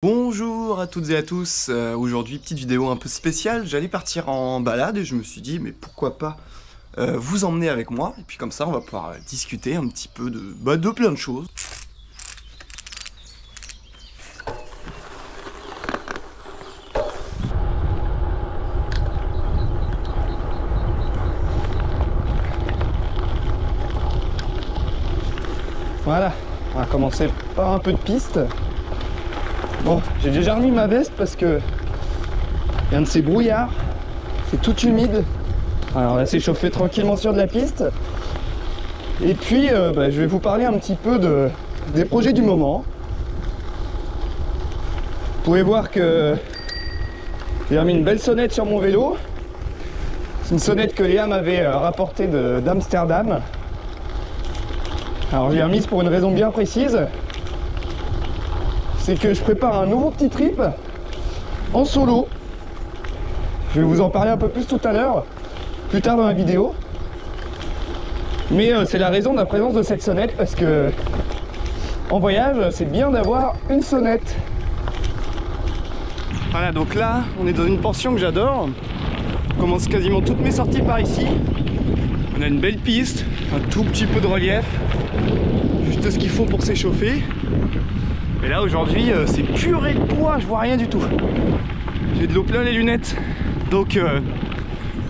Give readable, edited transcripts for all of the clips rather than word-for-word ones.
Bonjour à toutes et à tous, aujourd'hui petite vidéo un peu spéciale, j'allais partir en balade et je me suis dit mais pourquoi pas vous emmener avec moi et puis comme ça on va pouvoir discuter un petit peu de plein de choses. Voilà, on va commencer par un peu de piste. Bon, j'ai déjà remis ma veste parce que il y a un de ces brouillards, c'est tout humide. Alors on va s'échauffer tranquillement sur de la piste. Et puis je vais vous parler un petit peu des projets du moment. Vous pouvez voir que j'ai remis une belle sonnette sur mon vélo. C'est une sonnette que Léa m'avait rapportée d'Amsterdam. Alors je l'ai remise pour une raison bien précise. C'est que je prépare un nouveau petit trip en solo. Je vais vous en parler un peu plus tout à l'heure, plus tard dans la vidéo. Mais c'est la raison de la présence de cette sonnette parce que en voyage, c'est bien d'avoir une sonnette. Voilà, donc là, on est dans une pension que j'adore. On commence quasiment toutes mes sorties par ici. On a une belle piste, un tout petit peu de relief, juste ce qu'il faut pour s'échauffer. Et là aujourd'hui c'est purée de poids, je vois rien du tout. J'ai de l'eau plein les lunettes. Donc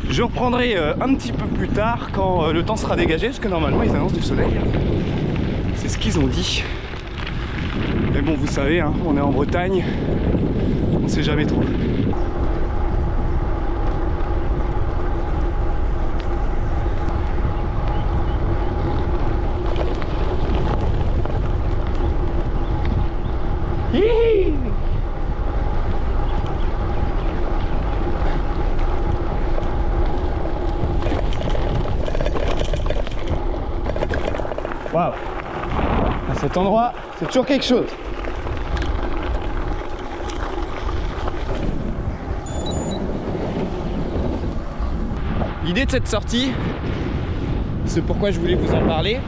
je reprendrai un petit peu plus tard quand le temps sera dégagé, parce que normalement ils annoncent du soleil. C'est ce qu'ils ont dit. Mais bon, vous savez, hein, on est en Bretagne, on sait jamais trop. Waouh! À cet endroit, c'est toujours quelque chose. L'idée de cette sortie, c'est pourquoi je voulais vous en parler,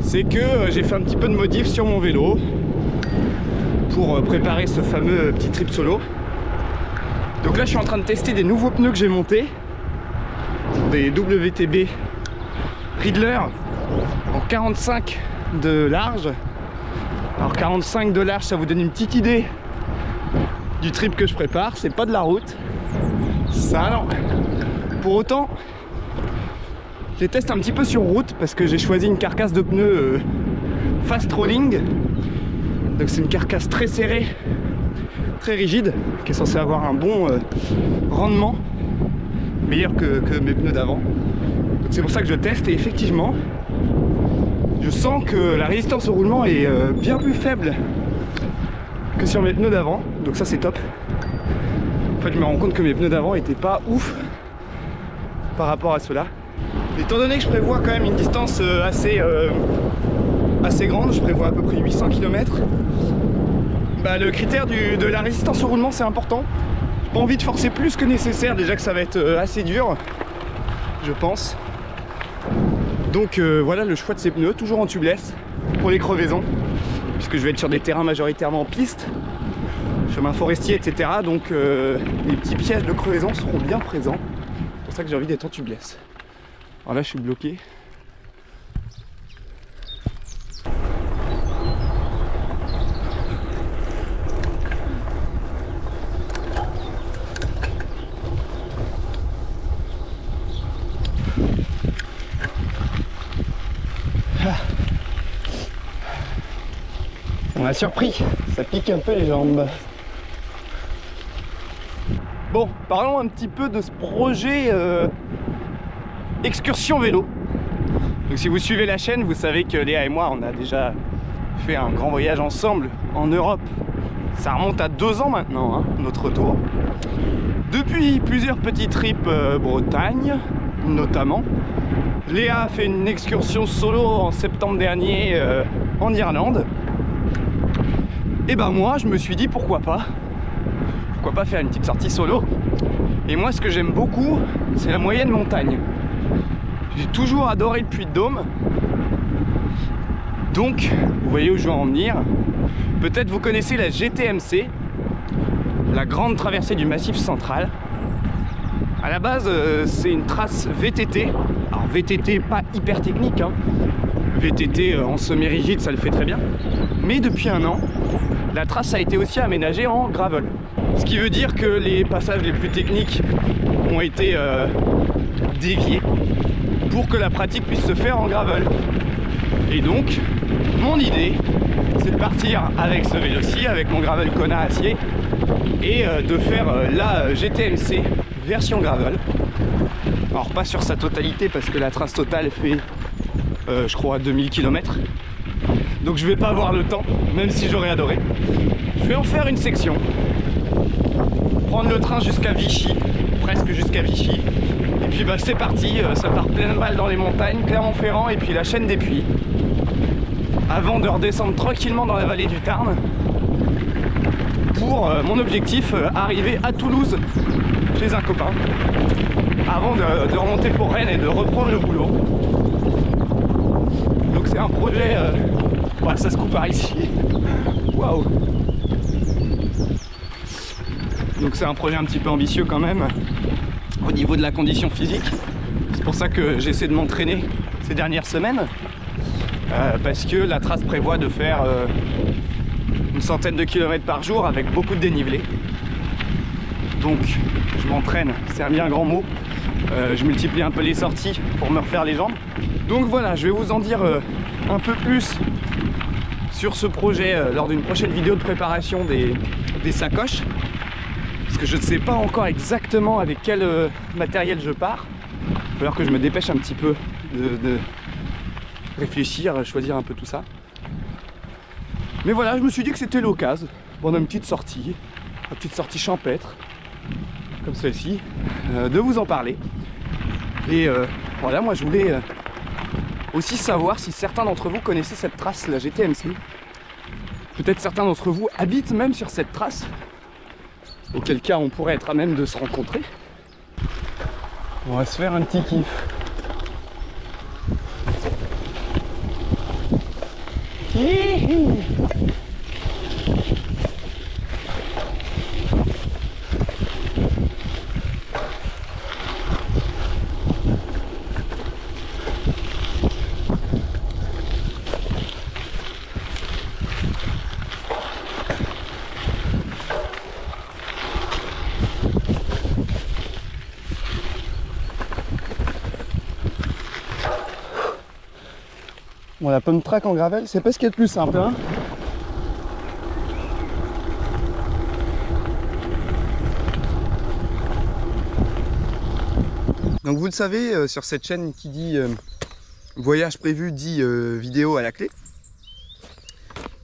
c'est que j'ai fait un petit peu de modif sur mon vélo pour préparer ce fameux petit trip solo. Donc là je suis en train de tester des nouveaux pneus que j'ai montés, des WTB Riddler en 45 de large. Alors 45 de large, ça vous donne une petite idée du trip que je prépare. C'est pas de la route, ça non. Pour autant, je les teste un petit peu sur route parce que j'ai choisi une carcasse de pneus fast rolling. Donc c'est une carcasse très serrée, très rigide, qui est censée avoir un bon rendement, meilleur que mes pneus d'avant. Donc c'est pour ça que je teste et effectivement, je sens que la résistance au roulement est bien plus faible que sur mes pneus d'avant. Donc ça c'est top. En fait je me rends compte que mes pneus d'avant n'étaient pas ouf par rapport à ceux-là. Étant donné que je prévois quand même une distance assez grande, je prévois à peu près 800 km, le critère de la résistance au roulement c'est important. J'ai pas envie de forcer plus que nécessaire, déjà que ça va être assez dur, je pense. Donc voilà le choix de ces pneus, toujours en tubeless pour les crevaisons, puisque je vais être sur des terrains majoritairement en piste, chemin forestier, etc. Donc les petits pièges de crevaison seront bien présents. C'est pour ça que j'ai envie d'être en tubeless. Alors là je suis bloqué. On m'a surpris, ça pique un peu les jambes. Bon, parlons un petit peu de ce projet excursion vélo. Donc si vous suivez la chaîne, vous savez que Léa et moi, on a déjà fait un grand voyage ensemble en Europe. Ça remonte à 2 ans maintenant, hein, notre retour. Depuis plusieurs petits trips Bretagne, notamment. Léa a fait une excursion solo en septembre dernier en Irlande. Et ben moi je me suis dit pourquoi pas faire une petite sortie solo. Et moi ce que j'aime beaucoup c'est la moyenne montagne. J'ai toujours adoré le Puy-de-Dôme. Donc vous voyez où je veux en venir. Peut-être vous connaissez la GTMC, la grande traversée du Massif central. À la base, c'est une trace VTT. Alors VTT pas hyper technique, hein. VTT en semi-rigide, ça le fait très bien. Mais depuis un an, la trace a été aussi aménagée en gravel. Ce qui veut dire que les passages les plus techniques ont été déviés pour que la pratique puisse se faire en gravel. Et donc, mon idée, c'est de partir avec ce vélo-ci, avec mon gravel Kona acier, et de faire la GTMC version gravel. Alors pas sur sa totalité parce que la trace totale fait je crois 2000 km. Donc je vais pas avoir le temps, même si j'aurais adoré. Je vais en faire une section. Prendre le train jusqu'à Vichy, presque jusqu'à Vichy. Et puis bah c'est parti, ça part plein de balles dans les montagnes, Clermont-Ferrand et puis la chaîne des Puys. Avant de redescendre tranquillement dans la vallée du Tarn. Pour mon objectif, arriver à Toulouse chez un copain. Avant de remonter pour Rennes et de reprendre le boulot. Donc c'est un projet, ouais, ça se coupe par ici. Waouh. Donc c'est un projet un petit peu ambitieux quand même au niveau de la condition physique. C'est pour ça que j'essaie de m'entraîner ces dernières semaines. Parce que la trace prévoit de faire une centaine de kilomètres par jour avec beaucoup de dénivelé. Donc je m'entraîne, c'est un bien grand mot. Je multiplie un peu les sorties pour me refaire les jambes. Donc voilà, je vais vous en dire un peu plus sur ce projet lors d'une prochaine vidéo de préparation des sacoches. Parce que je ne sais pas encore exactement avec quel matériel je pars. Il va falloir que je me dépêche un petit peu de réfléchir, choisir un peu tout ça. Mais voilà, je me suis dit que c'était l'occasion pendant une petite sortie champêtre, comme celle-ci, de vous en parler. Et voilà, moi je voulais aussi savoir si certains d'entre vous connaissaient cette trace, la GTMC. Peut-être certains d'entre vous habitent même sur cette trace, auquel cas on pourrait être à même de se rencontrer. On va se faire un petit kiff. Bon, la pomme track en gravel, c'est pas ce qu'il y a de plus simple, hein. Donc vous le savez, sur cette chaîne qui dit voyage prévu dit vidéo à la clé.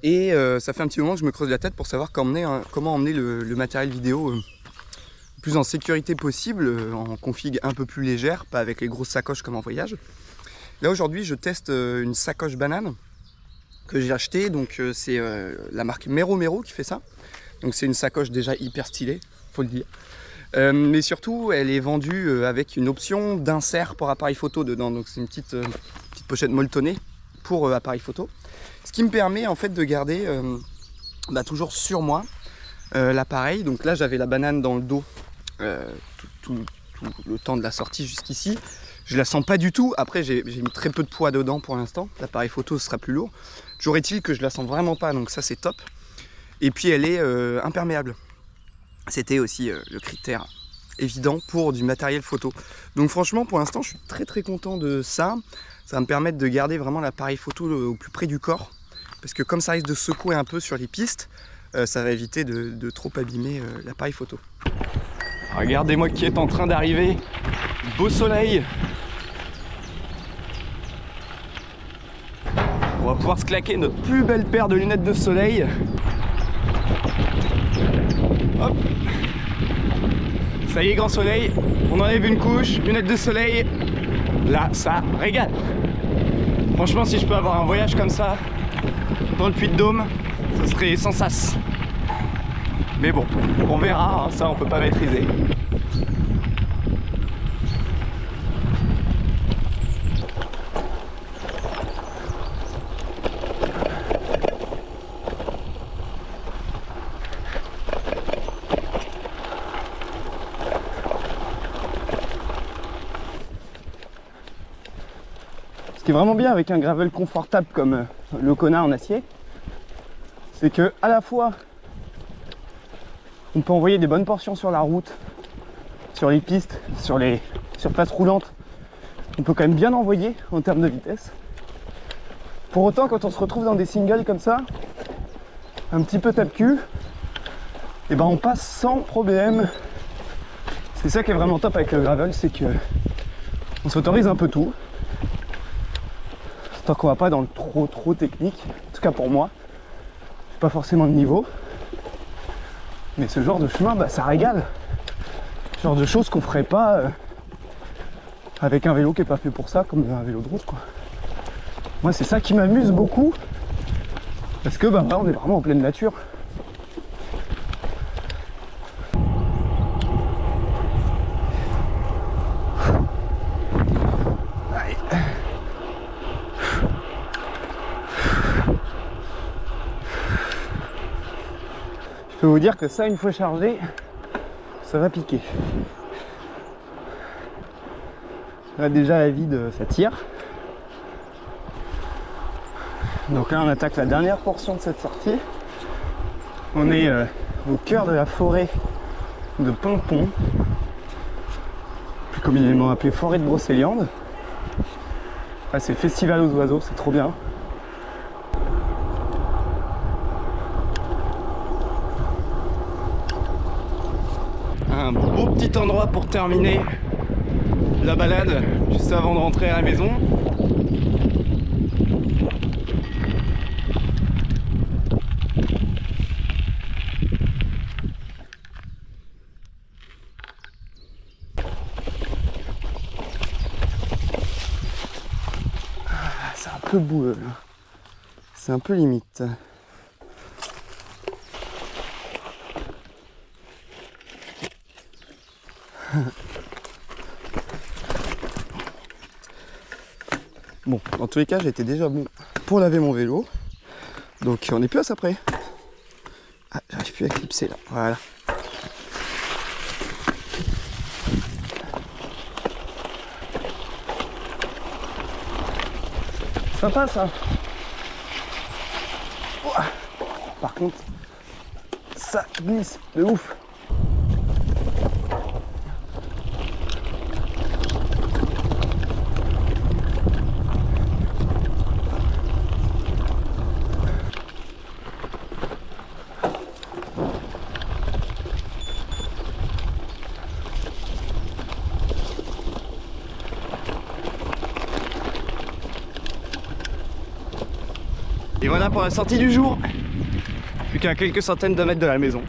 Et ça fait un petit moment que je me creuse la tête pour savoir comment emmener le matériel vidéo le plus en sécurité possible, en config un peu plus légère, pas avec les grosses sacoches comme en voyage. Là aujourd'hui je teste une sacoche banane que j'ai achetée, donc c'est la marque Mero Mero qui fait ça. Donc c'est une sacoche déjà hyper stylée, faut le dire. Mais surtout elle est vendue avec une option d'insert pour appareil photo dedans, donc c'est une petite pochette molletonnée pour appareil photo. Ce qui me permet en fait de garder toujours sur moi l'appareil. Donc là j'avais la banane dans le dos tout le temps de la sortie jusqu'ici. Je la sens pas du tout. Après j'ai mis très peu de poids dedans pour l'instant. L'appareil photo sera plus lourd. Toujours est-il que je la sens vraiment pas, donc ça c'est top. Et puis elle est imperméable. C'était aussi le critère évident pour du matériel photo. Donc franchement pour l'instant je suis très content de ça. Ça va me permettre de garder vraiment l'appareil photo au plus près du corps. Parce que comme ça risque de secouer un peu sur les pistes, ça va éviter de trop abîmer l'appareil photo. Regardez-moi qui est en train d'arriver. Beau soleil. On va pouvoir se claquer notre plus belle paire de lunettes de soleil. Hop. Ça y est, grand soleil. On enlève une couche, lunettes de soleil. Là, ça régale. Franchement, si je peux avoir un voyage comme ça dans le Puy-de-Dôme, ce serait sans sas. Mais bon, on verra, hein, ça on peut pas maîtriser. qui est vraiment bien avec un gravel confortable comme le Kona en acier, c'est que à la fois on peut envoyer des bonnes portions sur la route, sur les pistes, sur les surfaces roulantes. On peut quand même bien envoyer en termes de vitesse. Pour autant, quand on se retrouve dans des singles comme ça, un petit peu tape-cul, et ben on passe sans problème. C'est ça qui est vraiment top avec le gravel, c'est que on s'autorise un peu tout. Tant qu'on va pas dans le trop technique, en tout cas pour moi, j'ai pas forcément de niveau. Mais ce genre de chemin, bah, ça régale. Ce genre de choses qu'on ferait pas avec un vélo qui est pas fait pour ça, comme un vélo de route, quoi. Moi, c'est ça qui m'amuse beaucoup, parce que bah, là, on est vraiment en pleine nature. Je peux vous dire que ça, une fois chargé, ça va piquer. Là déjà la vide, ça tire. Donc là on attaque la dernière portion de cette sortie. On est au cœur de la forêt de Pompon, plus communément appelée forêt de Brocéliande. Là c'est festival aux oiseaux, c'est trop bien. Un beau petit endroit pour terminer la balade juste avant de rentrer à la maison. C'est un peu boueux là. C'est un peu limite. Bon, dans tous les cas, j'étais déjà bon pour laver mon vélo. Donc on est plus à ça près. Ah, j'arrive plus à clipser là. Voilà. Sympa ça. Ouah. Par contre, ça glisse de ouf. Et voilà pour la sortie du jour. Plus qu'à quelques centaines de mètres de la maison.